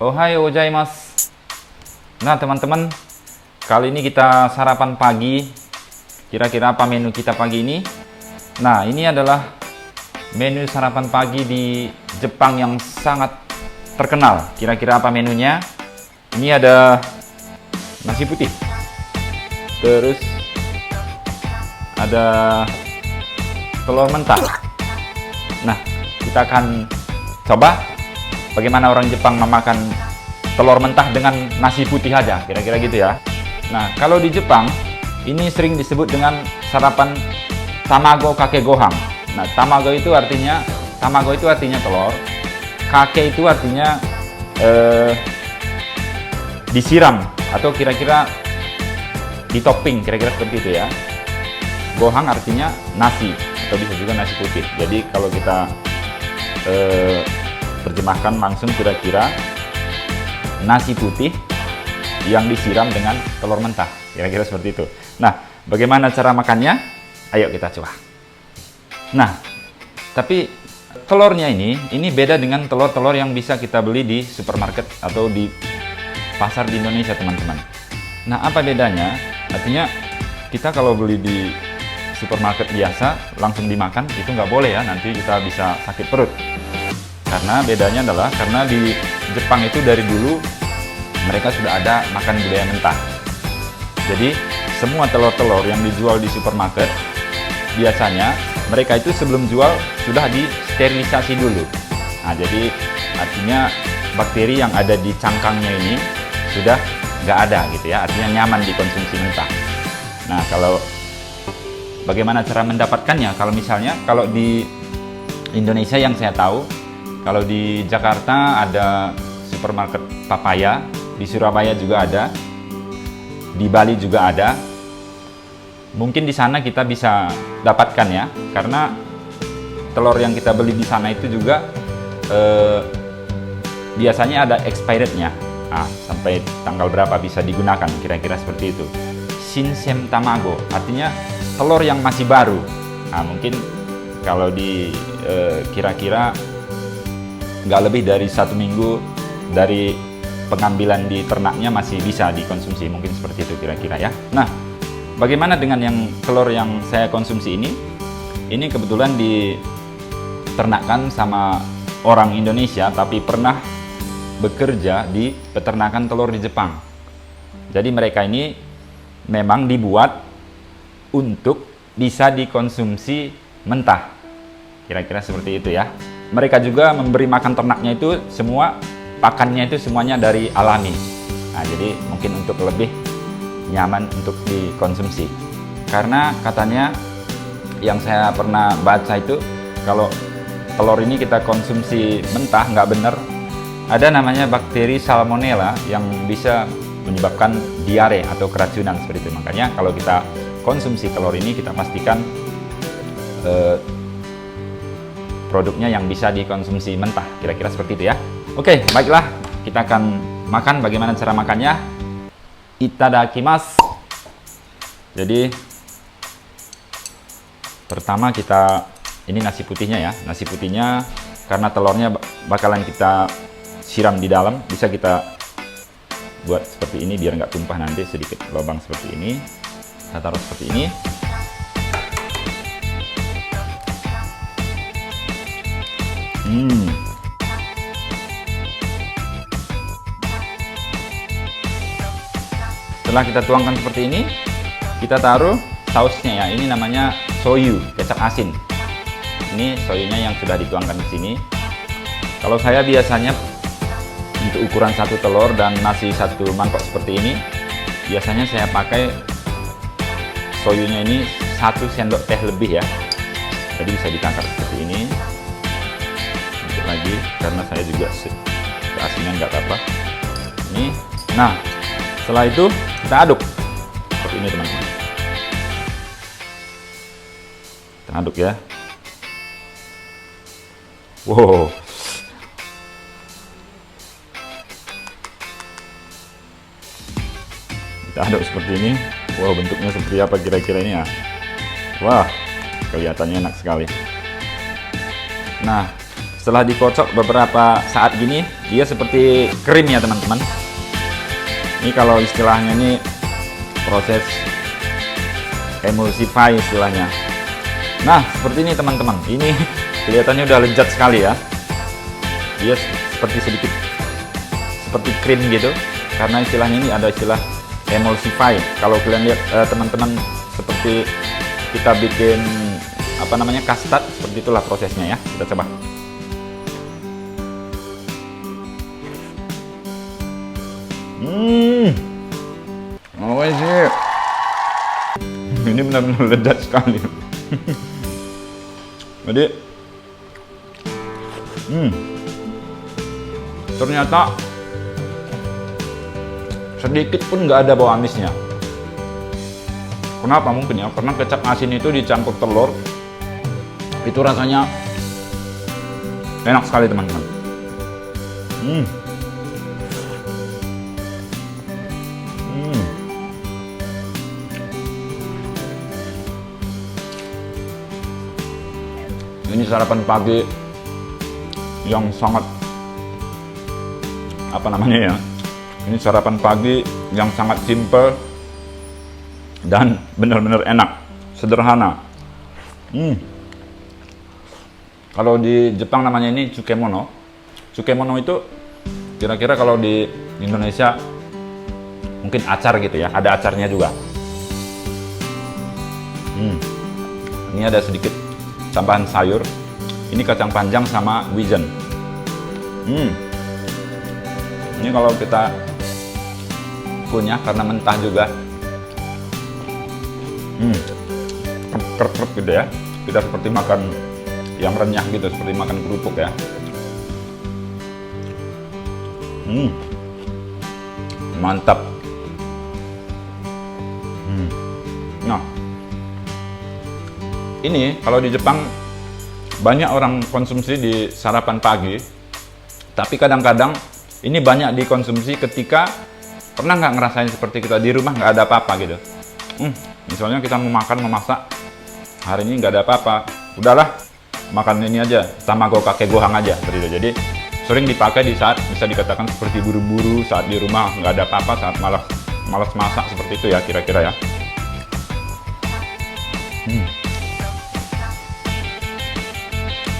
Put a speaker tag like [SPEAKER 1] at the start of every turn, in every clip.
[SPEAKER 1] Ohayo gozaimasu. Nah teman-teman, kali ini kita sarapan pagi. Kira-kira apa menu kita pagi ini? Nah, ini adalah menu sarapan pagi di Jepang yang sangat terkenal. Kira-kira apa menunya? Ini ada nasi putih. Terus ada telur mentah. Nah, kita akan coba bagaimana orang Jepang memakan telur mentah dengan nasi putih aja, kira-kira gitu ya. Nah, kalau di Jepang ini sering disebut dengan sarapan tamago kake gohan. Nah, tamago itu artinya telur, kake itu artinya disiram atau kira-kira ditopping, kira-kira seperti itu ya. Gohan artinya nasi atau bisa juga nasi putih. Jadi kalau kita terjemahkan langsung kira-kira nasi putih yang disiram dengan telur mentah, kira-kira seperti itu. Nah, bagaimana cara makannya? Ayo kita coba. Nah, tapi telurnya ini beda dengan telur-telur yang bisa kita beli di supermarket atau di pasar di Indonesia, teman-teman. Nah, apa bedanya? Artinya kita kalau beli di supermarket biasa langsung dimakan itu nggak boleh ya, nanti kita bisa sakit perut. Karena bedanya adalah karena di Jepang itu dari dulu mereka sudah ada makan budaya mentah. Jadi semua telur-telur yang dijual di supermarket biasanya mereka itu sebelum jual sudah disterilisasi dulu. Nah, jadi artinya bakteri yang ada di cangkangnya ini sudah nggak ada gitu ya, artinya nyaman dikonsumsi mentah. Nah, kalau bagaimana cara mendapatkannya? Kalau di Indonesia yang saya tahu, kalau di Jakarta ada supermarket Papaya, di Surabaya juga ada, di Bali juga ada. Mungkin di sana kita bisa dapatkan ya, karena telur yang kita beli di sana itu juga biasanya ada expirednya. Nah, sampai tanggal berapa bisa digunakan, kira-kira seperti itu. Shinshen tamago, artinya telur yang masih baru. Nah, mungkin kalau di kira-kira nggak lebih dari 1 minggu dari pengambilan di ternaknya masih bisa dikonsumsi, mungkin seperti itu kira-kira ya. Nah, bagaimana dengan yang telur yang saya konsumsi ini? Ini kebetulan diternakkan sama orang Indonesia tapi pernah bekerja di peternakan telur di Jepang. Jadi mereka ini memang dibuat untuk bisa dikonsumsi mentah, kira-kira seperti itu ya. Mereka juga memberi makan ternaknya itu semua, pakannya itu semuanya dari alami. Nah, jadi mungkin untuk lebih nyaman untuk dikonsumsi. Karena katanya yang saya pernah baca itu kalau telur ini kita konsumsi mentah nggak benar, ada namanya bakteri salmonella yang bisa menyebabkan diare atau keracunan seperti itu. Makanya kalau kita konsumsi telur ini kita pastikan produknya yang bisa dikonsumsi mentah, kira-kira seperti itu ya. Oke, baiklah, kita akan makan. Bagaimana cara makannya? Itadakimasu. Jadi pertama kita, ini nasi putihnya ya. Nasi putihnya karena telurnya bakalan kita siram di dalam, bisa kita buat seperti ini biar nggak tumpah nanti, sedikit lubang seperti ini. Kita taruh seperti ini. Setelah kita tuangkan seperti ini, kita taruh sausnya ya. Ini namanya soyu, kecap asin. Ini soyunya yang sudah dituangkan di sini. Kalau saya biasanya untuk ukuran 1 telur dan nasi 1 mangkok seperti ini, biasanya saya pakai soyunya ini 1 sendok teh lebih ya. Jadi bisa ditangkap seperti ini. Sedikit lagi, karena saya juga keasinan nggak apa-apa. Ini, nah setelah itu kita aduk seperti ini teman-teman. Kita aduk ya. Wow. Kita aduk seperti ini. Wow, bentuknya seperti apa kira-kira ini ya? Wah, kelihatannya enak sekali. Nah, setelah dikocok beberapa saat gini, dia seperti krim ya teman-teman. Ini kalau istilahnya ini proses emulsify istilahnya. Nah seperti ini teman-teman, ini kelihatannya udah lezat sekali ya. Dia seperti sedikit seperti krim gitu, karena istilahnya ini ada istilah emulsify. Kalau kalian lihat teman-teman, seperti kita bikin apa namanya custard, seperti itulah prosesnya ya. Kita coba. Oh sih, ini benar-benar lezat sekali. Jadi, ternyata sedikit pun nggak ada bau amisnya. Kenapa? Mungkin ya karena kecap asin itu dicampur telur, itu rasanya enak sekali teman-teman. Ini sarapan pagi yang sangat apa namanya ya? Ini sarapan pagi yang sangat simple dan benar-benar enak, sederhana. Kalau di Jepang namanya ini tsukemono. Tsukemono itu kira-kira kalau di Indonesia mungkin acar gitu ya, ada acarnya juga. Ini ada sedikit tambahan sayur. Ini kacang panjang sama wijen. Ini kalau kita punya karena mentah juga. Krep-krep gitu ya. Kita seperti makan yang renyah gitu, seperti makan kerupuk ya. Mantap. Nah, ini kalau di Jepang banyak orang konsumsi di sarapan pagi, tapi kadang-kadang ini banyak dikonsumsi ketika pernah nggak ngerasain seperti kita di rumah nggak ada apa-apa gitu. Misalnya kita mau makan, mau masak, hari ini nggak ada apa-apa, udahlah makan ini aja, tamago kake gohang aja seperti itu. Jadi sering dipakai di saat bisa dikatakan seperti buru-buru, saat di rumah nggak ada apa-apa, saat malas masak seperti itu ya kira-kira ya.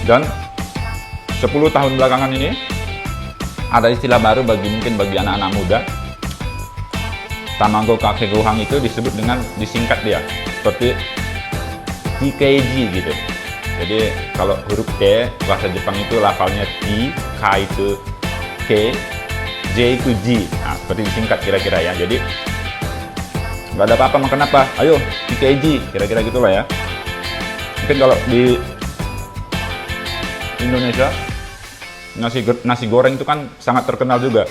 [SPEAKER 1] Dan 10 tahun belakangan ini ada istilah baru mungkin bagi anak-anak muda. Tamago kake gohang itu disebut dengan disingkat dia seperti TKG gitu. Jadi kalau huruf T bahasa Jepang itu lafalnya T, K itu K, J itu G. Nah, seperti disingkat kira-kira ya. Jadi nggak ada apa-apa makan apa, ayo TKG, kira-kira gitulah ya. Mungkin kalau di Indonesia nasi goreng itu kan sangat terkenal juga.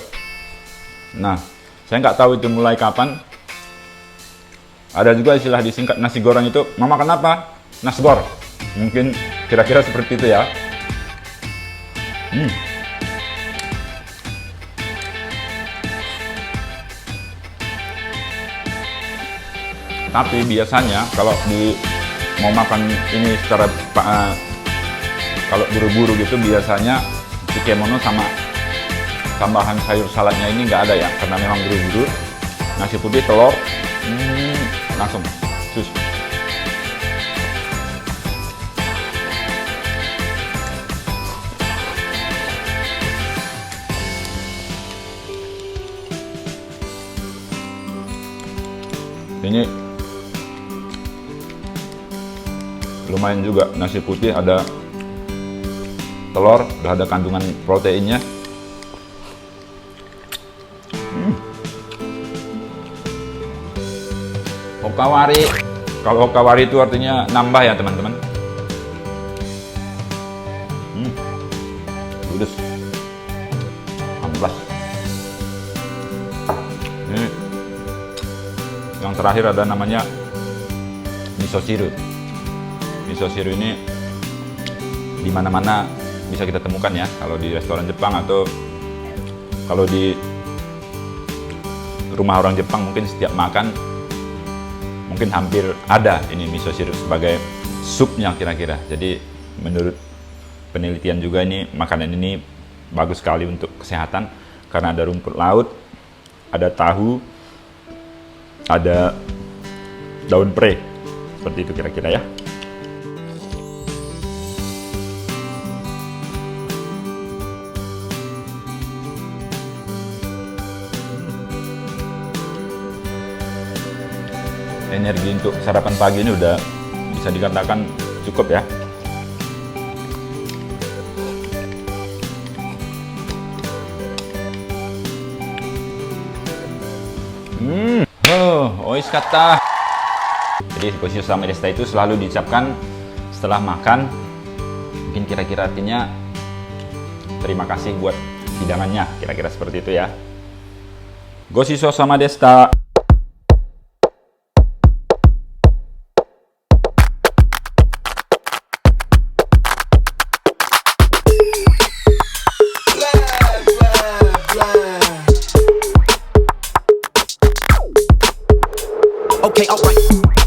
[SPEAKER 1] Nah, saya nggak tahu itu mulai kapan. Ada juga istilah disingkat nasi goreng itu, mau makan apa? Nasgor. Mungkin kira-kira seperti itu ya. Tapi biasanya kalau mau makan ini secara kalau buru-buru gitu, biasanya tsukemono sama tambahan sayur saladnya ini nggak ada ya, karena memang buru-buru. Nasi putih, telur, langsung sus. Ini lumayan juga, nasi putih ada telur, udah ada kandungan proteinnya. Okawari, kalau okawari itu artinya nambah ya teman-teman. Pedes, amplas. Ini yang terakhir ada namanya miso shiru. Miso shiru ini di mana-mana bisa kita temukan ya, kalau di restoran Jepang atau kalau di rumah orang Jepang mungkin setiap makan mungkin hampir ada ini miso shiru sebagai supnya kira-kira. Jadi menurut penelitian juga ini makanan ini bagus sekali untuk kesehatan karena ada rumput laut, ada tahu, ada daun pre. Seperti itu kira-kira ya. Energi untuk sarapan pagi ini udah bisa dikatakan cukup ya. Ois kata. Jadi Goshi Osama Desta itu selalu diucapkan setelah makan. Mungkin kira-kira artinya terima kasih buat hidangannya, kira-kira seperti itu ya. Goshi Osama Desta.
[SPEAKER 2] Okay, alright.